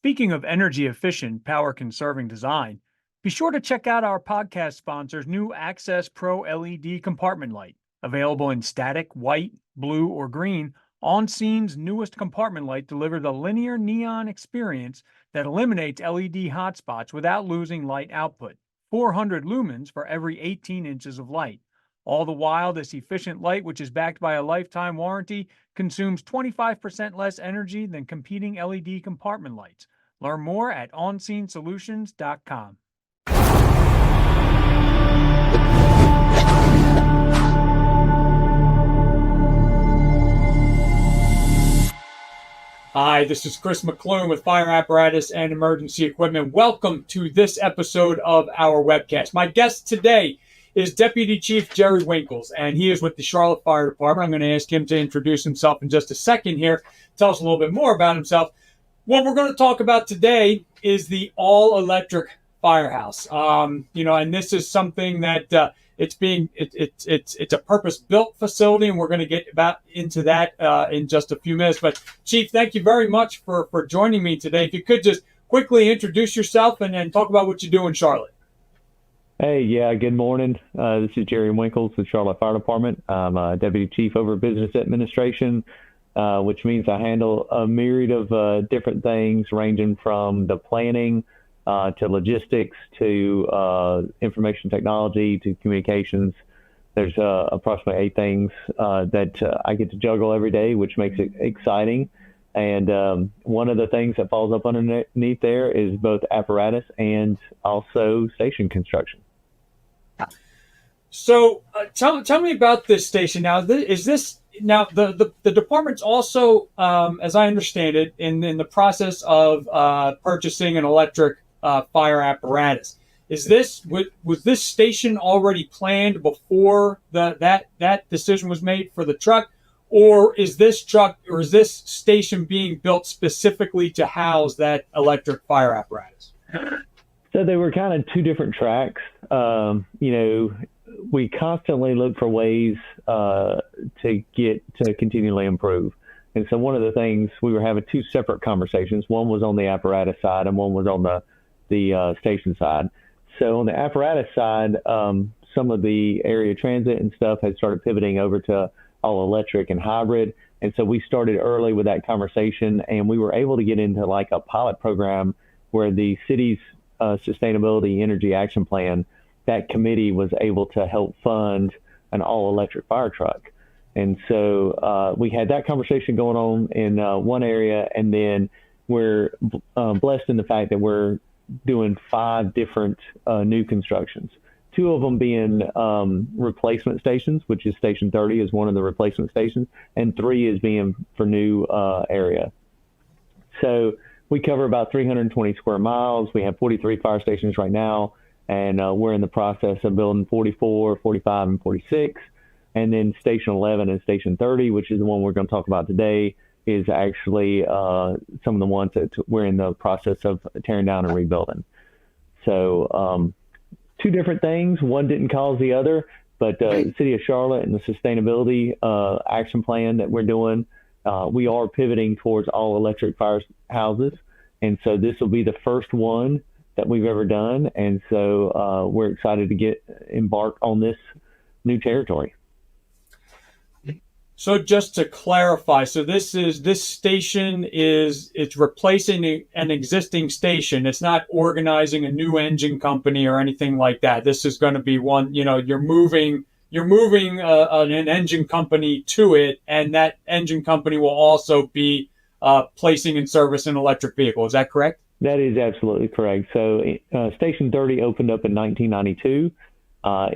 Speaking of energy efficient, power conserving design, be sure to check out our podcast sponsor's new Access Pro LED compartment light. Available in static, white, blue, or green, OnScene's newest compartment light delivers a linear neon experience that eliminates LED hotspots without losing light output. 400 lumens for every 18 inches of light. All the while, this efficient light, which is backed by a lifetime warranty, consumes 25% less energy than competing LED compartment lights. Learn more at onscenesolutions.com. Hi, this is Chris McClune with Fire Apparatus and Emergency Equipment. Welcome to this episode of our webcast. My guest today is Deputy Chief Jerry Winkles, and he is with the Charlotte Fire Department. I'm going to ask him to introduce himself in just a second here, tell us a little bit more about himself. What we're going to talk about today is the all-electric firehouse. And this is something that it's a purpose-built facility, and we're going to get into that in just a few minutes. But Chief, thank you very much for joining me today. If you could just quickly introduce yourself and then talk about what you do in Charlotte. Hey, good morning. This is Jerry Winkles with Charlotte Fire Department. I'm a Deputy Chief over Business Administration, which means I handle a myriad of different things ranging from the planning to logistics to information technology to communications. There's approximately 8 things that I get to juggle every day, which makes it exciting. And one of the things that falls up underneath there is both apparatus and also station construction. So tell me about this station. Now, the department's also, as I understand it, in the process of purchasing an electric fire apparatus. Was this station already planned before that decision was made for the truck? Or is this station being built specifically to house that electric fire apparatus? So they were kind of two different tracks. We constantly look for ways to continually improve. And so one of the things, we were having 2 separate conversations. One was on the apparatus side and one was on the station side. So on the apparatus side, some of the area transit and stuff had started pivoting over to all electric and hybrid. And so we started early with that conversation, and we were able to get into like a pilot program where the city's Sustainability Energy Action Plan, that committee was able to help fund an all electric fire truck. And so we had that conversation going on in one area, and then we're blessed in the fact that we're doing 5 different new constructions. 2 of them being replacement stations, which is Station 30 is one of the replacement stations, and 3 is being for new area. So we cover about 320 square miles. We have 43 fire stations right now, and we're in the process of building 44, 45, and 46. And then Station 11 and Station 30, which is the one we're going to talk about today, is actually some of the ones that we're in the process of tearing down and rebuilding. So 2 different things. One didn't cause the other, but the City of Charlotte and the Sustainability Action Plan that we're doing, we are pivoting towards all electric firehouses. And so this will be the first one that we've ever done. And so we're excited to get embarked on this new territory. So just to clarify, so this station it's replacing an existing station. It's not organizing a new engine company or anything like that. This is going to be one, you're moving an engine company to it, and that engine company will also be placing in service an electric vehicle. Is that correct? That is absolutely correct. So Station 30 opened up in 1992.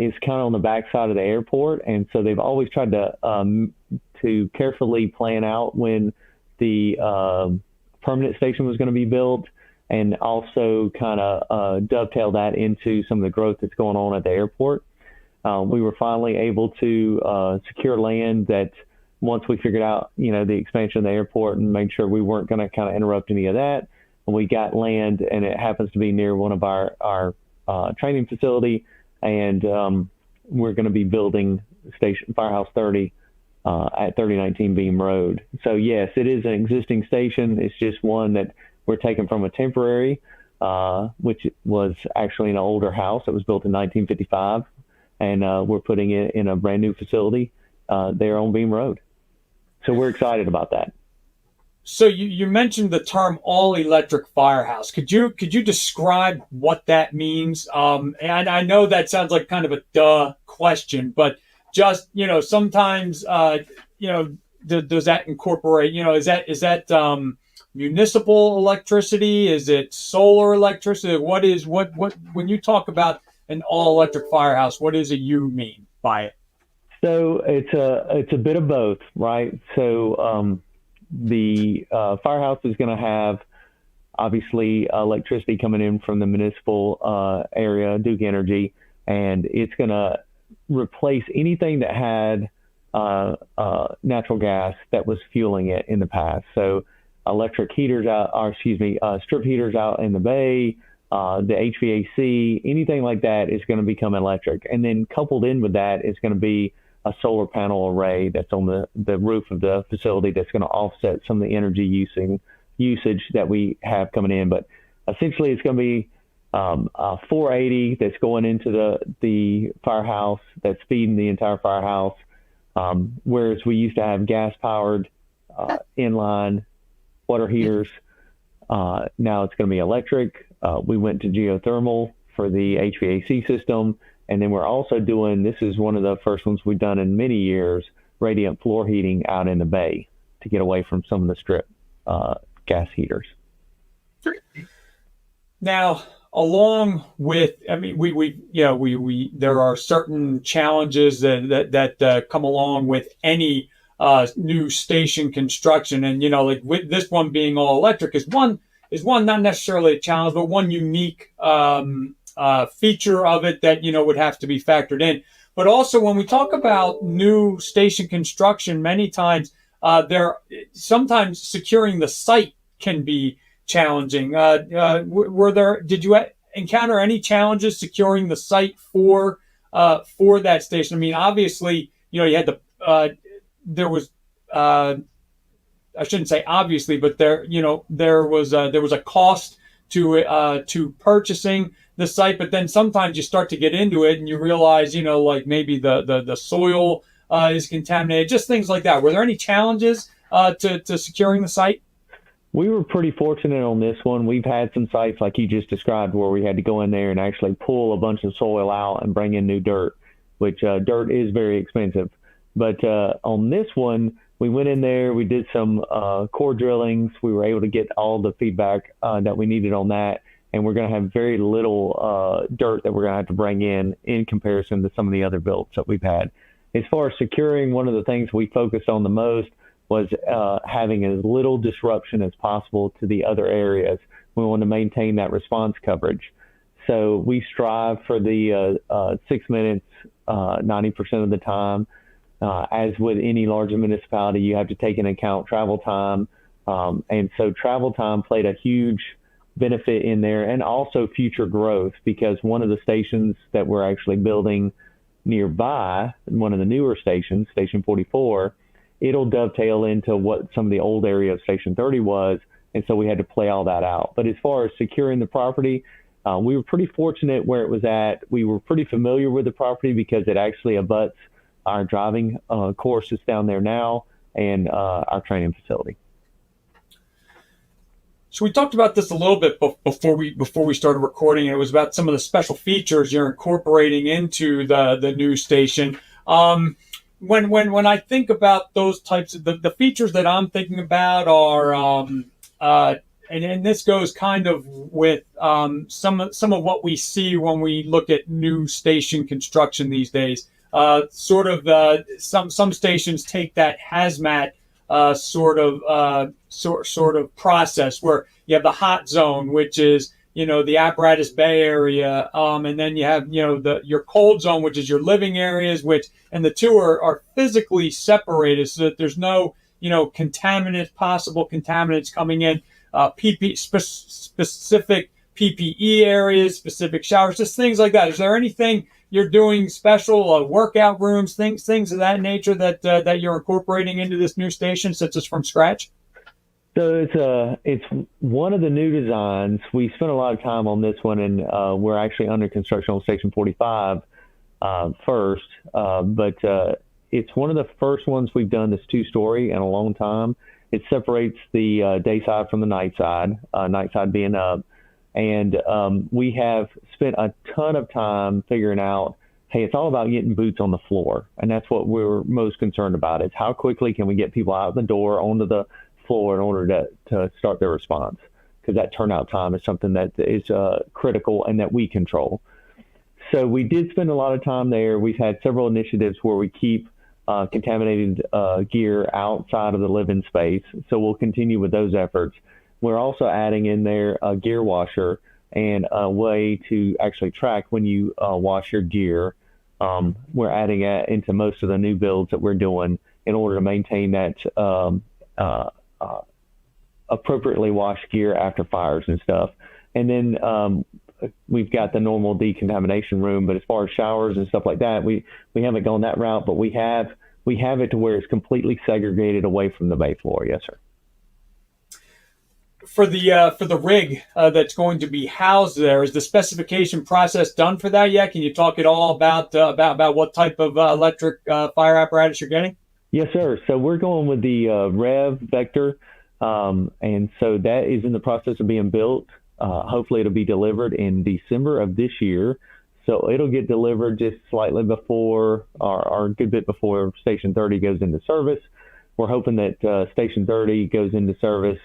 It's kind of on the backside of the airport, and so they've always tried to carefully plan out when the permanent station was going to be built, and also kind of dovetail that into some of the growth that's going on at the airport. We were finally able to secure land that, once we figured out, the expansion of the airport and made sure we weren't going to kind of interrupt any of that, we got land, and it happens to be near one of our training facility. And we're going to be building Firehouse 30 at 3019 Beam Road. So yes, it is an existing station. It's just one that we're taking from a temporary, which was actually an older house that was built in 1955, and we're putting it in a brand new facility there on Beam Road. So we're excited about that. So you mentioned the term all electric firehouse. Could you describe what that means? And I know that sounds like kind of a duh question, but just, sometimes, does that incorporate, is that municipal electricity? Is it solar electricity? What when you talk about an all electric firehouse, what is it you mean by it? So it's a bit of both, right? So, the firehouse is going to have obviously electricity coming in from the municipal area, Duke Energy, and it's going to replace anything that had natural gas that was fueling it in the past. So electric heaters strip heaters out in the bay, the HVAC, anything like that is going to become electric. And then coupled in with that is going to be a solar panel array that's on the roof of the facility that's going to offset some of the energy usage that we have coming in. But essentially, it's going to be a 480 that's going into the firehouse that's feeding the entire firehouse. Whereas we used to have gas-powered inline water heaters, now it's going to be electric. We went to geothermal for the HVAC system. And then we're also doing, this is one of the first ones we've done in many years, radiant floor heating out in the bay to get away from some of the strip gas heaters. Now, along with, we there are certain challenges that come along with any new station construction, and like with this one being all electric is one not necessarily a challenge, but one unique feature of it that would have to be factored in. But also, when we talk about new station construction, many times sometimes securing the site can be challenging. Did you encounter any challenges securing the site for that station? I mean, obviously, you had there was I shouldn't say obviously, but there was a cost to purchasing the site, but then sometimes you start to get into it and you realize, like maybe the soil is contaminated, just things like that. Were there any challenges to securing the site? We were pretty fortunate on this one. We've had some sites like you just described where we had to go in there and actually pull a bunch of soil out and bring in new dirt, which dirt is very expensive. But on this one, we went in there, we did some core drillings. We were able to get all the feedback that we needed on that. And we're going to have very little dirt that we're going to have to bring in comparison to some of the other builds that we've had. As far as securing, one of the things we focused on the most was having as little disruption as possible to the other areas. We want to maintain that response coverage. So we strive for the 6 minutes 90% of the time. As with any larger municipality, you have to take into account travel time. And so travel time played a huge benefit in there, and also future growth, because one of the stations that we're actually building nearby, one of the newer stations, Station 44, it'll dovetail into what some of the old area of Station 30 was, and so we had to play all that out. But as far as securing the property, we were pretty fortunate where it was at. We were pretty familiar with the property because it actually abuts our driving courses down there now and our training facility. So we talked about this a little bit before we started recording. It was about some of the special features you're incorporating into the new station. When I think about those types of the features that I'm thinking about are and this goes kind of with some of what we see when we look at new station construction these days. Some stations take that hazmat sort of process where you have the hot zone, which is the Apparatus Bay area, and then you have your cold zone, which is your living areas, and the two are physically separated so that there's no possible contaminants coming in. Specific PPE areas, specific showers, just things like that. Is there anything you're doing special, workout rooms, things of that nature that you're incorporating into this new station, since it's from scratch? So it's one of the new designs. We spent a lot of time on this one, and we're actually under construction on Station 45 first. But it's one of the first ones we've done that's two-story in a long time. It separates the day side from the night side being up. And we have spent a ton of time figuring out, hey, it's all about getting boots on the floor. And that's what we're most concerned about. It's how quickly can we get people out the door onto the floor in order to start their response, because that turnout time is something that is critical and that we control. So we did spend a lot of time there. We've had several initiatives where we keep contaminated gear outside of the living space. So we'll continue with those efforts. We're also adding in there a gear washer and a way to actually track when you wash your gear. We're adding that into most of the new builds that we're doing in order to maintain that appropriately washed gear after fires and stuff. And then we've got the normal decontamination room, but as far as showers and stuff like that, we haven't gone that route, but we have it to where it's completely segregated away from the bay floor. Yes, sir. For the rig that's going to be housed there, is the specification process done for that yet? Can you talk at all about what type of electric fire apparatus you're getting? Yes, sir. So we're going with the Rev Vector, and so that is in the process of being built. Hopefully it'll be delivered in December of this year. So it'll get delivered just slightly before, or a good bit before Station 30 goes into service. We're hoping that Station 30 goes into service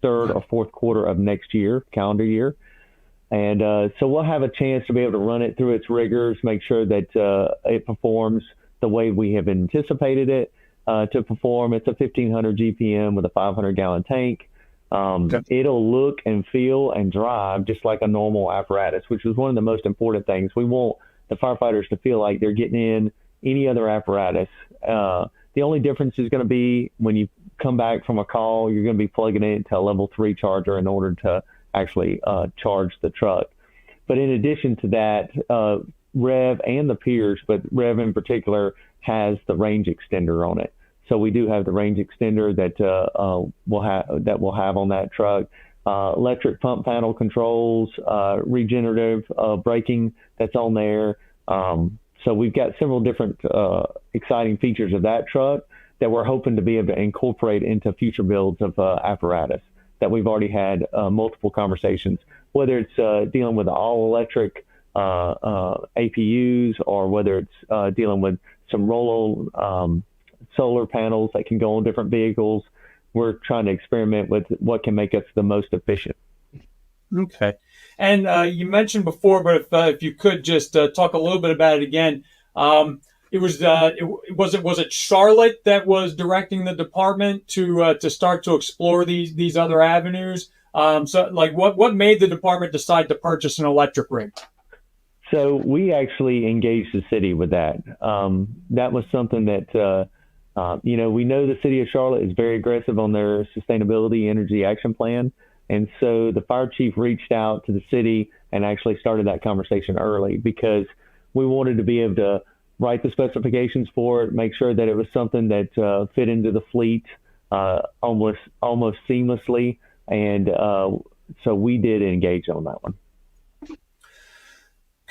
third or fourth quarter of next year, calendar year. And so we'll have a chance to be able to run it through its rigors, make sure that it performs the way we have anticipated it to perform. It's a 1,500 GPM with a 500-gallon tank. It'll look and feel and drive just like a normal apparatus, which is one of the most important things. We want the firefighters to feel like they're getting in any other apparatus. The only difference is going to be when you come back from a call, you're going to be plugging it into a level 3 charger in order to actually charge the truck. But in addition to that, Rev and the Pierce, but Rev in particular, has the range extender on it. So we do have the range extender that we'll have on that truck. Electric pump panel controls, regenerative braking that's on there. So we've got several different exciting features of that truck that we're hoping to be able to incorporate into future builds of apparatus that we've already had multiple conversations, whether it's dealing with all-electric APUs or whether it's dealing with some roll-on solar panels that can go on different vehicles. We're trying to experiment with what can make us the most efficient. Okay. And you mentioned before, but if you could just talk a little bit about it again. Was it Charlotte that was directing the department to start to explore these other avenues? So like what made the department decide to purchase an electric rig? So we actually engaged the city with that. That was something that we know the city of Charlotte is very aggressive on their sustainability energy action plan. And so the fire chief reached out to the city and actually started that conversation early because we wanted to be able to write the specifications for it, make sure that it was something that fit into the fleet almost seamlessly. And so we did engage on that one.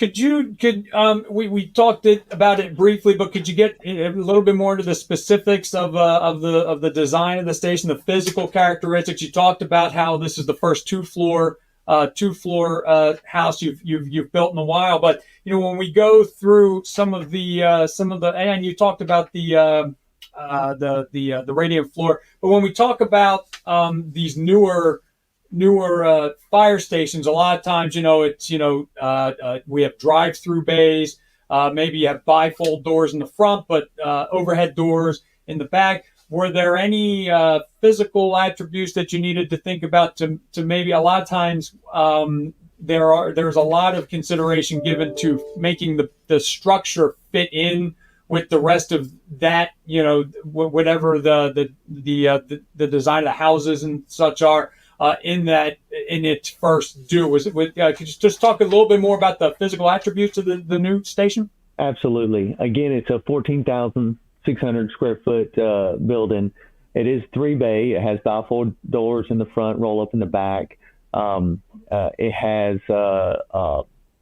We talked about it briefly, but could you get a little bit more into the specifics of the design of the station, the physical characteristics? You talked about how this is the first two floor house you've built in a while, but when we go through some of the and you talked about the radiant floor, but when we talk about these newer fire stations, a lot of times, we have drive-through bays. Maybe you have bifold doors in the front, but overhead doors in the back. Were there any physical attributes that you needed to think about to maybe a lot of times there's a lot of consideration given to making the structure fit in with the rest of that, whatever the design of the houses and such are. In its first due. Could you just talk a little bit more about the physical attributes of the new station? Absolutely. Again, it's a 14,600 square foot building. It is 3-bay. It has bifold doors in the front, roll up in the back. It has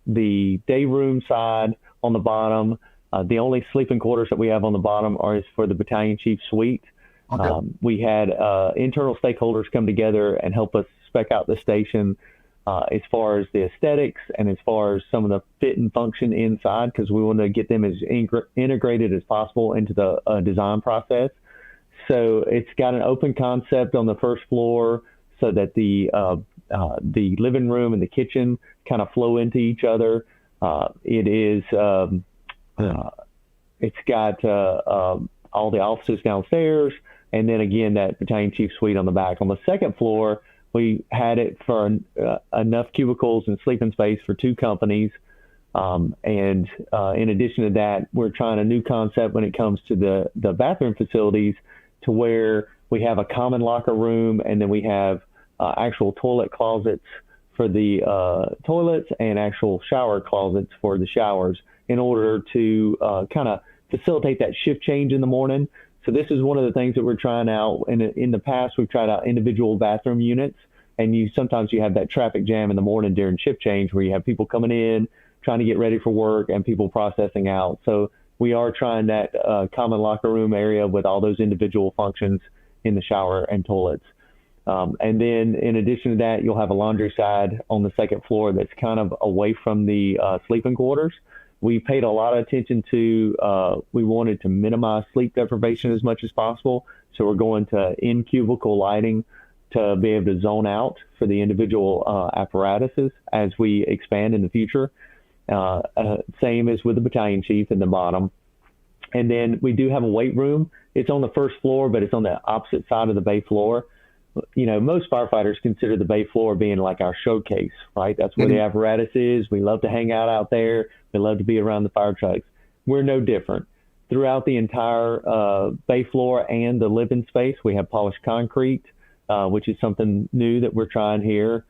the day room side on the bottom. The only sleeping quarters that we have on the bottom is for the battalion chief suite. Okay. We had internal stakeholders come together and help us spec out the station as far as the aesthetics and as far as some of the fit and function inside, because we want to get them as integrated as possible into the design process. So it's got an open concept on the first floor so that the living room and the kitchen kind of flow into each other. It's got all the offices downstairs, and then again that battalion chief suite on the back. On the second floor, we had it for enough cubicles and sleeping space for 2 companies. And in addition to that, we're trying a new concept when it comes to the bathroom facilities, to where we have a common locker room, and then we have actual toilet closets for the toilets and actual shower closets for the showers, in order to kind of facilitate that shift change in the morning. So this is one of the things that we're trying out. In the past, we've tried out individual bathroom units, and sometimes you have that traffic jam in the morning during shift change where you have people coming in, trying to get ready for work, and people processing out. So we are trying that common locker room area with all those individual functions in the shower and toilets. And then in addition to that, you'll have a laundry side on the second floor that's kind of away from the sleeping quarters. We paid a lot of attention to, we wanted to minimize sleep deprivation as much as possible. So we're going to in-cubicle lighting to be able to zone out for the individual apparatuses as we expand in the future. Same as with the battalion chief in the bottom. And then we do have a weight room. It's on the first floor, but it's on the opposite side of the bay floor. You know, most firefighters consider the bay floor being like our showcase, right? That's where the apparatus is. We love to hang out there. We love to be around the fire trucks. We're no different. Throughout the entire bay floor and the living space, we have polished concrete, which is something new that we're trying here.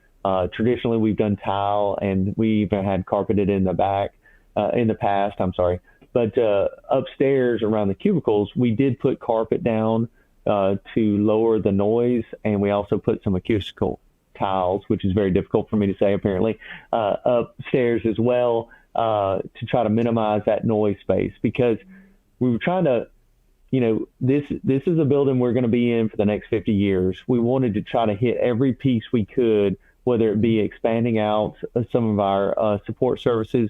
Traditionally, we've done tile, and we even had carpeted in the back, in the past, I'm sorry. But upstairs around the cubicles, we did put carpet down to lower the noise, and we also put some acoustical tiles, which is very difficult for me to say apparently, upstairs as well, to try to minimize that noise space, because we were trying to, you know, this is a building we're going to be in for the next 50 years. We wanted to try to hit every piece we could, whether it be expanding out some of our support services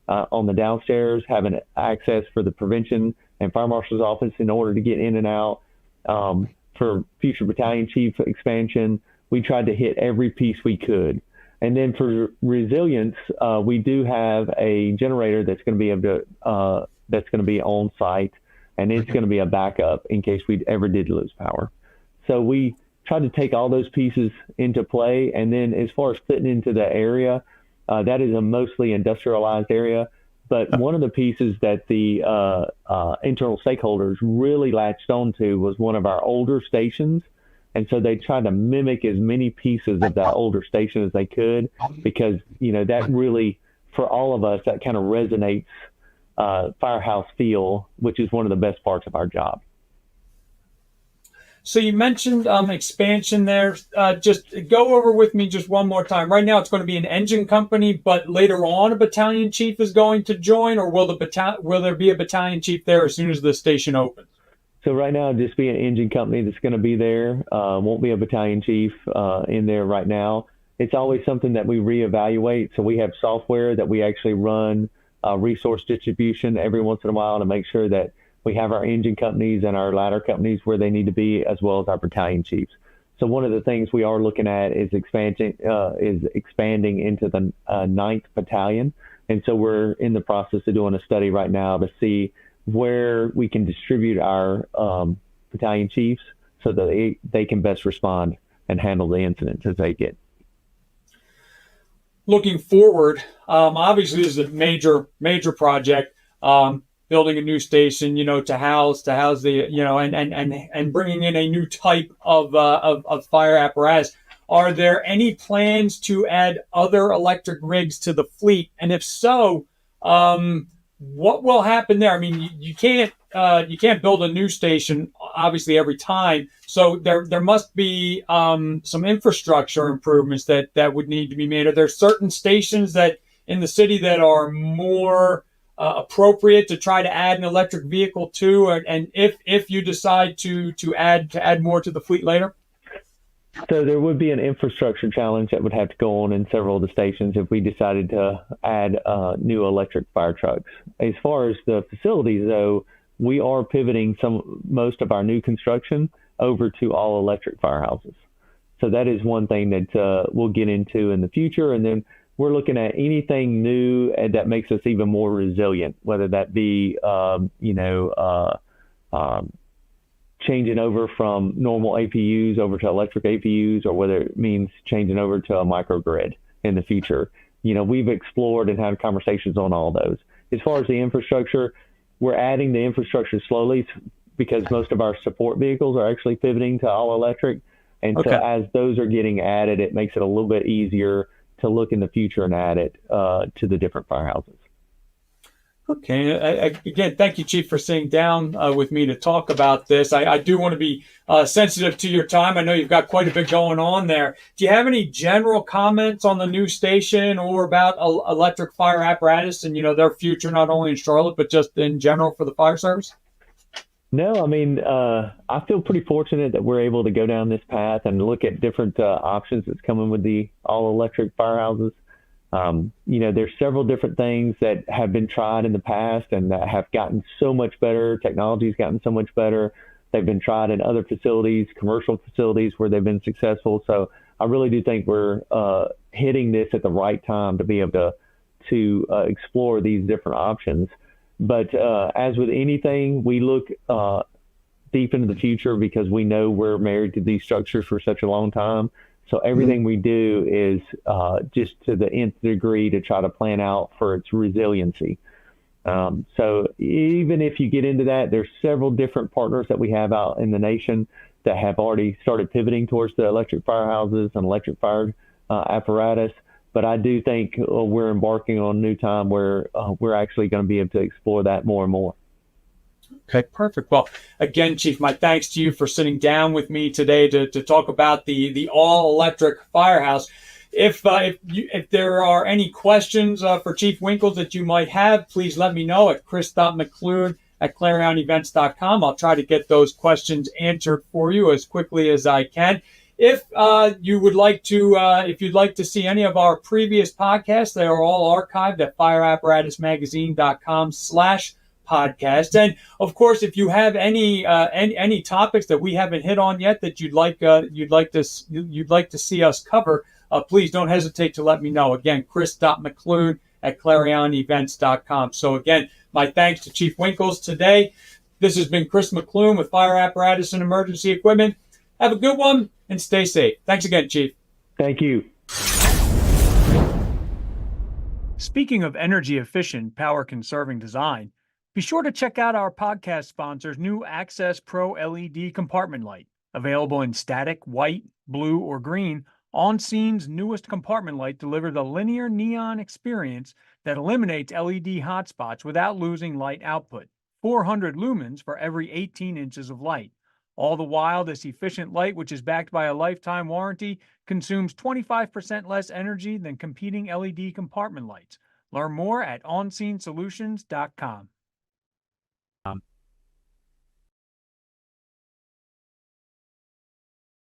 on the downstairs, having access for the prevention and fire marshal's office in order to get in and out. For future battalion chief expansion, we tried to hit every piece we could. And then for resilience, we do have a generator that's going to be able to, that's going to be on site, and it's going to be a backup in case we ever did lose power. So we tried to take all those pieces into play. And then as far as fitting into the area, that is a mostly industrialized area. But one of the pieces that the internal stakeholders really latched onto was one of our older stations. And so they tried to mimic as many pieces of that older station as they could, because, you know, that really, for all of us, that kind of resonates firehouse feel, which is one of the best parts of our job. So you mentioned expansion there. Just go over with me just one more time. Right now it's going to be an engine company, but later on a battalion chief is going to join, or will there be a battalion chief there as soon as the station opens? So right now, just be an engine company that's going to be there. Won't be a battalion chief in there right now. It's always something that we reevaluate. So we have software that we actually run resource distribution every once in a while to make sure that we have our engine companies and our ladder companies where they need to be, as well as our battalion chiefs. So one of the things we are looking at is expanding into the 9th Battalion. And so we're in the process of doing a study right now to see where we can distribute our battalion chiefs so that they can best respond and handle the incidents as they get. Looking forward, obviously this is a major project. Building a new station, you know, to house the, you know, and bringing in a new type of fire apparatus. Are there any plans to add other electric rigs to the fleet? And if so, what will happen there? I mean, you can't build a new station obviously every time. So there must be some infrastructure improvements that would need to be made. Are there certain stations that in the city that are more appropriate to try to add an electric vehicle to, and if you decide to add more to the fleet later? So there would be an infrastructure challenge that would have to go on in several of the stations if we decided to add new electric fire trucks. As far as the facilities, though, we are pivoting most of our new construction over to all electric firehouses. So that is one thing that we'll get into in the future. And then we're looking at anything new that makes us even more resilient, whether that be, changing over from normal APUs over to electric APUs, or whether it means changing over to a microgrid in the future. We've explored and had conversations on all those. As far as the infrastructure, we're adding the infrastructure slowly because most of our support vehicles are actually pivoting to all electric. And Okay. so as those are getting added, it makes it a little bit easier to look in the future and add it to the different firehouses. Okay. Again, thank you, Chief, for sitting down with me to talk about this. I do want to be sensitive to your time. I know you've got quite a bit going on there. Do you have any general comments on the new station or about electric fire apparatus and, their future, not only in Charlotte, but just in general for the fire service? No, I mean, I feel pretty fortunate that we're able to go down this path and look at different options that's coming with the all-electric firehouses. There's several different things that have been tried in the past and that have gotten so much better. Technology's gotten so much better. They've been tried in other facilities, commercial facilities where they've been successful. So I really do think we're hitting this at the right time to be able to explore these different options. But as with anything, we look deep into the future because we know we're married to these structures for such a long time. So everything we do is just to the nth degree to try to plan out for its resiliency. So even if you get into that, there's several different partners that we have out in the nation that have already started pivoting towards the electric firehouses and electric fire apparatus. But I do think we're embarking on a new time where we're actually going to be able to explore that more and more. Okay, perfect. Well, again, Chief, my thanks to you for sitting down with me today to talk about the all-electric firehouse. If there are any questions for Chief Winkles that you might have, please let me know at chris.mcclune@clarionevents.com. I'll try to get those questions answered for you as quickly as I can. If you'd like to see any of our previous podcasts, they are all archived at fireapparatusmagazine.com/podcast. And of course, if you have any topics that we haven't hit on yet that you'd like to see us cover, please don't hesitate to let me know. Again, chris.mcclune@clarionevents.com. So again, my thanks to Chief Winkles today. This has been Chris McClune with Fire Apparatus and Emergency Equipment. Have a good one and stay safe. Thanks again, Chief. Thank you. Speaking of energy efficient, power conserving design, be sure to check out our podcast sponsor's new Access Pro LED compartment light. Available in static, white, blue, or green, OnScene's newest compartment light delivers a linear neon experience that eliminates LED hotspots without losing light output. 400 lumens for every 18 inches of light. All the while, this efficient light, which is backed by a lifetime warranty, consumes 25% less energy than competing LED compartment lights. Learn more at onscenesolutions.com.